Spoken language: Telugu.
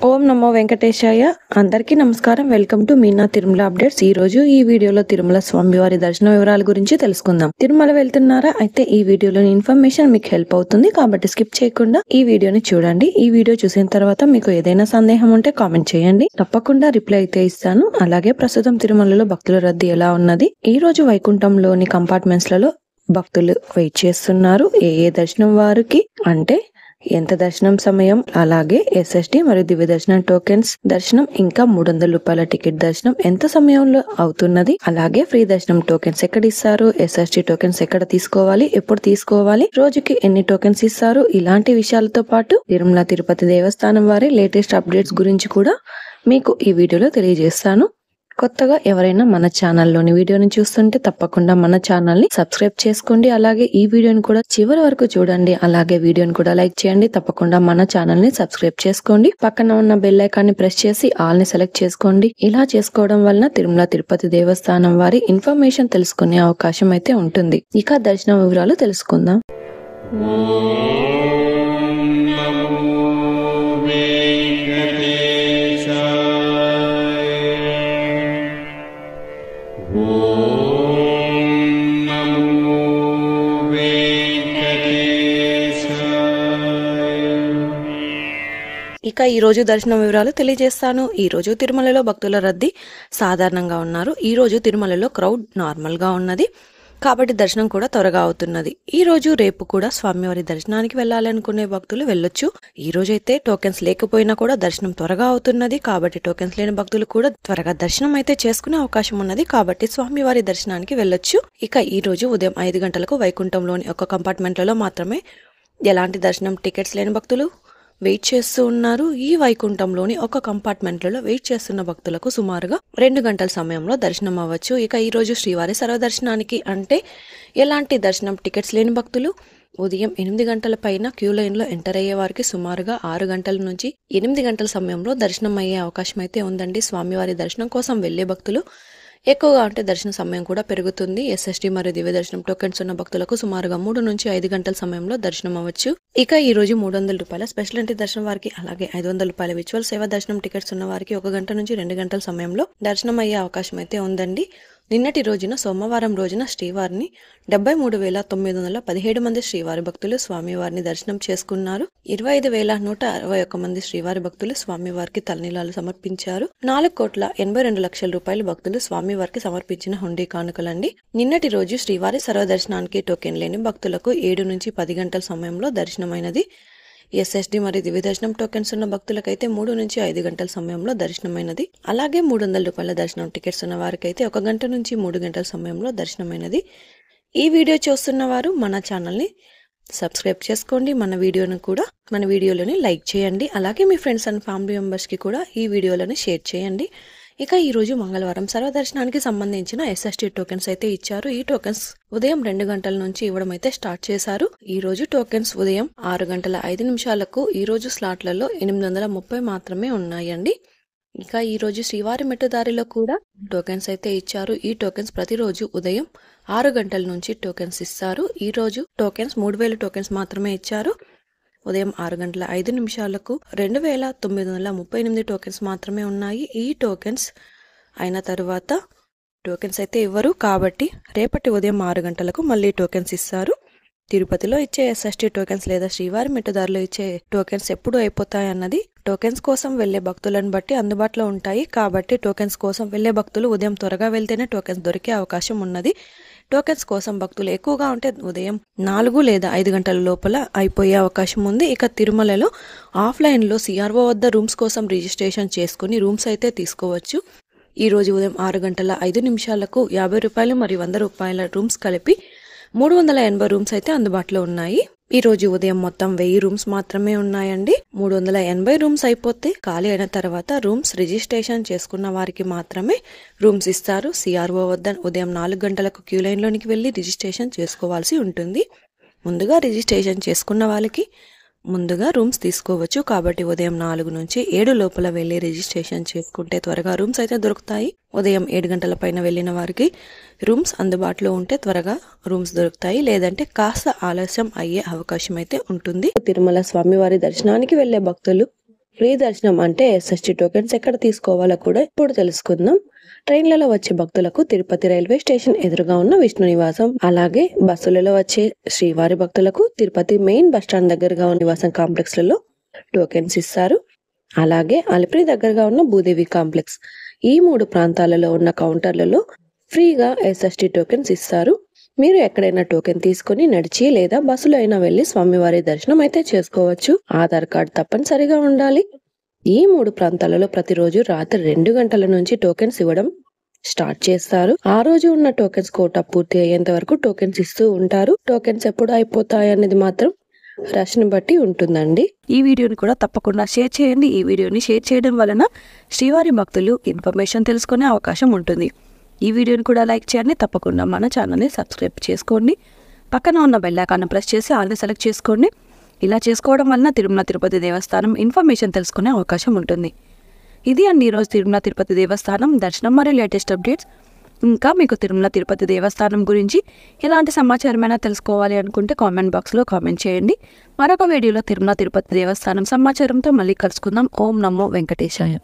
ఓం నమో వెంకటేశాయ. అందరికీ నమస్కారం. Welcome to Meena Tirumala updates. ఈ రోజు ఈ వీడియోలో తిరుమల స్వామివారి దర్శన వివరాల గురించి తెలుసుకుందాం. తిరుమల వెళ్తున్నారా? అయితే ఈ వీడియోలోని ఇన్ఫర్మేషన్ మీకు హెల్ప్ అవుతుంది కాబట్టి స్కిప్ చేయకుండా ఈ వీడియోని చూడండి. ఈ వీడియో చూసిన తర్వాత మీకు ఏదైనా సందేహం ఉంటే కామెంట్ చేయండి, తప్పకుండా రిప్లై అయితే ఇస్తాను. అలాగే ప్రస్తుతం తిరుమలలో భక్తుల రద్దీ ఎలా ఉన్నది, ఈ రోజు వైకుంఠంలోని కంపార్ట్మెంట్స్ లలో భక్తులు వెయిట్ చేస్తున్నారు ఏ దర్శనం వారికి అంటే ఎంత దర్శనం సమయం, అలాగే ఎస్ఎస్డి మరియు దివ్య దర్శనం టోకెన్స్ దర్శనం, ఇంకా 300 రూపాయల టికెట్ దర్శనం ఎంత సమయంలో అవుతున్నది, అలాగే ఫ్రీ దర్శనం టోకెన్స్ ఎక్కడ ఇస్తారు, ఎస్ఎస్డి టోకెన్స్ ఎక్కడ తీసుకోవాలి, ఎప్పుడు తీసుకోవాలి, రోజుకి ఎన్ని టోకెన్స్ ఇస్తారు, ఇలాంటి విషయాలతో పాటు తిరుమల తిరుపతి దేవస్థానం వారి లేటెస్ట్ అప్డేట్స్ గురించి కూడా మీకు ఈ వీడియోలో తెలియజేస్తాను. కొత్తగా ఎవరైనా మన ఛానల్లోని వీడియోని చూస్తుంటే తప్పకుండా మన ఛానల్ని సబ్స్క్రైబ్ చేసుకోండి. అలాగే ఈ వీడియోని కూడా చివరి వరకు చూడండి. అలాగే వీడియోని కూడా లైక్ చేయండి. తప్పకుండా మన ఛానల్ని సబ్స్క్రైబ్ చేసుకోండి. పక్కన ఉన్న బెల్ ఐకాన్ని ప్రెస్ చేసి ఆల్ ని సెలెక్ట్ చేసుకోండి. ఇలా చేసుకోవడం వలన తిరుమల తిరుపతి దేవస్థానం వారి ఇన్ఫర్మేషన్ తెలుసుకునే అవకాశం అయితే ఉంటుంది. ఇక దర్శన వివరాలు తెలుసుకుందాం. ఇక ఈ రోజు దర్శనం వివరాలు తెలియజేస్తాను. ఈ రోజు తిరుమలలో భక్తుల రద్దీ సాధారణంగా ఉన్నారు. ఈ రోజు తిరుమలలో క్రౌడ్ నార్మల్ గా ఉన్నది కాబట్టి దర్శనం కూడా త్వరగా అవుతున్నది. ఈ రోజు రేపు కూడా స్వామివారి దర్శనానికి వెళ్ళాలనుకునే భక్తులు వెళ్ళొచ్చు. ఈ రోజు అయితే టోకెన్స్ లేకపోయినా కూడా దర్శనం త్వరగా అవుతున్నది కాబట్టి టోకెన్స్ లేని భక్తులు కూడా త్వరగా దర్శనం అయితే చేసుకునే అవకాశం ఉన్నది కాబట్టి స్వామివారి దర్శనానికి వెళ్ళొచ్చు. ఇక ఈ రోజు ఉదయం 5 గంటలకు వైకుంఠంలోని ఒక కంపార్ట్మెంట్లలో మాత్రమే ఎలాంటి దర్శనం టికెట్స్ లేని భక్తులు వెయిట్ చేస్తూ ఉన్నారు. ఈ వైకుంఠంలోని ఒక కంపార్ట్మెంట్లలో వెయిట్ చేస్తున్న భక్తులకు సుమారుగా 2 గంటల సమయంలో దర్శనం అవ్వచ్చు. ఇక ఈ రోజు శ్రీవారి సర్వదర్శనానికి అంటే ఎలాంటి దర్శనం టికెట్స్ లేని భక్తులు ఉదయం 8 గంటల పైన క్యూ లైన్ లో ఎంటర్ అయ్యే వారికి సుమారుగా 6 గంటల నుంచి 8 గంటల సమయంలో దర్శనం అయ్యే అవకాశం అయితే ఉందండి. స్వామివారి దర్శనం కోసం వెళ్లే భక్తులు ఎక్కువగా అంటే దర్శన సమయం కూడా పెరుగుతుంది. ఎస్ఎస్డి మరియు దివ్య దర్శనం టోకెన్స్ ఉన్న భక్తులకు సుమారుగా 3 నుంచి 5 గంటల సమయంలో దర్శనం అవ్వచ్చు. ఇక ఈ రోజు 300 రూపాయల స్పెషల్ ఎంట్రీ దర్శనం వారికి, అలాగే 500 రూపాయల విజువల్ సేవ దర్శనం టికెట్స్ ఉన్న వారికి 1 గంట నుంచి 2 గంటల సమయంలో దర్శనం అయ్యే అవకాశం అయితే ఉందండి. నిన్నటి రోజున సోమవారం రోజున శ్రీవారిని 73,917 మంది శ్రీవారి భక్తులు స్వామివారిని దర్శనం చేసుకున్నారు. 25,161 మంది శ్రీవారి భక్తులు స్వామివారికి తలనీలాలు సమర్పించారు. 4,82,00,000 రూపాయలు భక్తులు స్వామివారికి సమర్పించిన హుండీ కానుకలండి. నిన్నటి రోజు శ్రీవారి సర్వదర్శనానికి టోకెన్ లేని భక్తులకు 7 నుంచి 10 గంటల సమయంలో దర్శనమైనది. ఎస్ఎస్డి మరియు దివ్య దర్శనం టోకెన్స్ ఉన్న భక్తులకైతే 3 నుంచి 5 గంటల సమయంలో దర్శనమైనది. అలాగే 300 రూపాయల దర్శనం టికెట్స్ ఉన్న వారికైతే 1 గంట నుంచి 3 గంటల సమయంలో దర్శనమైనది. ఈ వీడియో చూస్తున్న వారు మన ఛానల్ని సబ్స్క్రైబ్ చేసుకోండి. మన వీడియోలోని లైక్ చేయండి. అలాగే మీ ఫ్రెండ్స్ అండ్ ఫ్యామిలీ మెంబర్స్ కి కూడా ఈ వీడియోలోని షేర్ చేయండి. ఇక ఈ రోజు మంగళవారం సర్వదర్శనానికి సంబంధించిన ఎస్ఎస్టీ టోకెన్స్ అయితే ఇచ్చారు. ఈ టోకెన్స్ ఉదయం 2 గంటల నుంచి ఇవ్వడం అయితే స్టార్ట్ చేశారు. ఈ రోజు టోకెన్స్ ఉదయం 6 గంటల 5 నిమిషాలకు ఈ రోజు స్లాట్లలో 830 మాత్రమే ఉన్నాయండి. ఇక ఈ రోజు శ్రీవారి మెట్టుదారిలో కూడా టోకెన్స్ అయితే ఇచ్చారు. ఈ టోకెన్స్ ప్రతిరోజు ఉదయం 6 గంటల నుంచి టోకెన్స్ ఇస్తారు. ఈ రోజు టోకెన్స్ 3000 టోకెన్స్ మాత్రమే ఇచ్చారు. ఉదయం 6 గంటల 5 నిమిషాలకు 2,938 టోకెన్స్ మాత్రమే ఉన్నాయి. ఈ టోకెన్స్ అయిన తర్వాత టోకెన్స్ అయితే ఇవ్వరు కాబట్టి రేపటి ఉదయం 6 గంటలకు మళ్ళీ టోకెన్స్ ఇస్తారు. తిరుపతిలో ఇచ్చే ఎస్ఎస్టీ టోకెన్స్ లేదా శ్రీవారి మెట్టుదారిలో ఇచ్చే టోకెన్స్ ఎప్పుడు అయిపోతాయన్నది టోకెన్స్ కోసం వెళ్లే భక్తులను బట్టి అందుబాటులో ఉంటాయి కాబట్టి టోకెన్స్ కోసం వెళ్లే భక్తులు ఉదయం త్వరగా వెళ్తేనే టోకెన్స్ దొరికే అవకాశం ఉన్నది. టోకెన్స్ కోసం భక్తులు ఎక్కువగా ఉంటే ఉదయం 4 లేదా 5 గంటల లోపల అయిపోయే అవకాశం ఉంది. ఇక తిరుమలలో ఆఫ్లైన్ లో సిఆర్ఓ వద్ద రూమ్స్ కోసం రిజిస్ట్రేషన్ చేసుకుని రూమ్స్ అయితే తీసుకోవచ్చు. ఈ రోజు ఉదయం 6 గంటల 5 నిమిషాలకు 50 రూపాయలు మరియు 100 రూపాయల రూమ్స్ కలిపి 380 రూమ్స్ అయితే అందుబాటులో ఉన్నాయి. ఈ రోజు ఉదయం మొత్తం 1000 రూమ్స్ మాత్రమే ఉన్నాయండి. 380 రూమ్స్ అయిపోతే ఖాళీ అయిన తర్వాత రూమ్స్ రిజిస్ట్రేషన్ చేసుకున్న వారికి మాత్రమే రూమ్స్ ఇస్తారు. సిఆర్ఓ వద్ద ఉదయం 4 గంటలకు క్యూ లైన్ లోనికి వెళ్లి రిజిస్ట్రేషన్ చేసుకోవాల్సి ఉంటుంది. ముందుగా రిజిస్ట్రేషన్ చేసుకున్న వాళ్ళకి ముందుగా రూమ్స్ తీసుకోవచ్చు కాబట్టి ఉదయం 4 నుంచి 7 లోపల వెళ్లి రిజిస్ట్రేషన్ చేసుకుంటే త్వరగా రూమ్స్ అయితే దొరుకుతాయి. ఉదయం 7 గంటల పైన వెళ్లిన వారికి రూమ్స్ అందుబాటులో ఉంటే త్వరగా రూమ్స్ దొరుకుతాయి, లేదంటే కాస్త ఆలస్యం అయ్యే అవకాశం అయితే ఉంటుంది. తిరుమల స్వామివారి దర్శనానికి వెళ్లే భక్తులు ఫ్రీ దర్శనం అంటే ఎస్ఎస్టీ టోకెన్స్ ఎక్కడ తీసుకోవాలో కూడా ఇప్పుడు తెలుసుకుందాం. ట్రైన్లలో వచ్చే భక్తులకు తిరుపతి రైల్వే స్టేషన్ ఎదురుగా ఉన్న విష్ణు నివాసం, అలాగే బస్సులలో వచ్చే శ్రీవారి భక్తులకు తిరుపతి మెయిన్ బస్టాండ్ దగ్గరగా ఉన్న నివాసం కాంప్లెక్స్లలో టోకెన్స్ ఇస్తారు. అలాగే అలిపిరి దగ్గరగా ఉన్న భూదేవి కాంప్లెక్స్, ఈ 3 ప్రాంతాలలో ఉన్న కౌంటర్లలో ఫ్రీగా ఎస్ఎస్టీ టోకెన్స్ ఇస్తారు. మీరు ఎక్కడైనా టోకెన్ తీసుకుని నడిచి లేదా బస్సులో అయినా వెళ్లి స్వామివారి దర్శనం అయితే చేసుకోవచ్చు. ఆధార్ కార్డ్ తప్పనిసరిగా ఉండాలి. ఈ 3 ప్రాంతాలలో ప్రతిరోజు రాత్రి 2 గంటల నుంచి టోకెన్స్ ఇవ్వడం స్టార్ట్ చేస్తారు. ఆ రోజు ఉన్న టోకెన్స్ కోటా పూర్తి అయ్యేంత వరకు టోకెన్స్ ఇస్తూ ఉంటారు. టోకెన్స్ ఎప్పుడు అయిపోతాయి అనేది మాత్రం రష్ ని బట్టి ఉంటుందండి. ఈ వీడియోని కూడా తప్పకుండా షేర్ చేయండి. ఈ వీడియోని షేర్ చేయడం వలన శ్రీవారి భక్తులు ఇన్ఫర్మేషన్ తెలుసుకునే అవకాశం ఉంటుంది. ఈ వీడియోని కూడా లైక్ చేయండి. తప్పకుండా మన ఛానల్ని సబ్స్క్రైబ్ చేసుకోండి. పక్కన ఉన్న బెల్ ఐకాన్ ప్రెస్ చేసి ఆల్ని సెలెక్ట్ చేసుకోండి. ఇలా చేసుకోవడం వలన తిరుమల తిరుపతి దేవస్థానం ఇన్ఫర్మేషన్ తెలుసుకునే అవకాశం ఉంటుంది. ఇది అండి ఈరోజు తిరుమల తిరుపతి దేవస్థానం దర్శనం మరియు లేటెస్ట్ అప్డేట్స్. ఇంకా మీకు తిరుమల తిరుపతి దేవస్థానం గురించి ఎలాంటి సమాచారమైనా తెలుసుకోవాలి అనుకుంటే కామెంట్ బాక్స్లో కామెంట్ చేయండి. మరొక వీడియోలో తిరుమల తిరుపతి దేవస్థానం సమాచారంతో మళ్ళీ కలుసుకుందాం. ఓం నమో వెంకటేశాయ.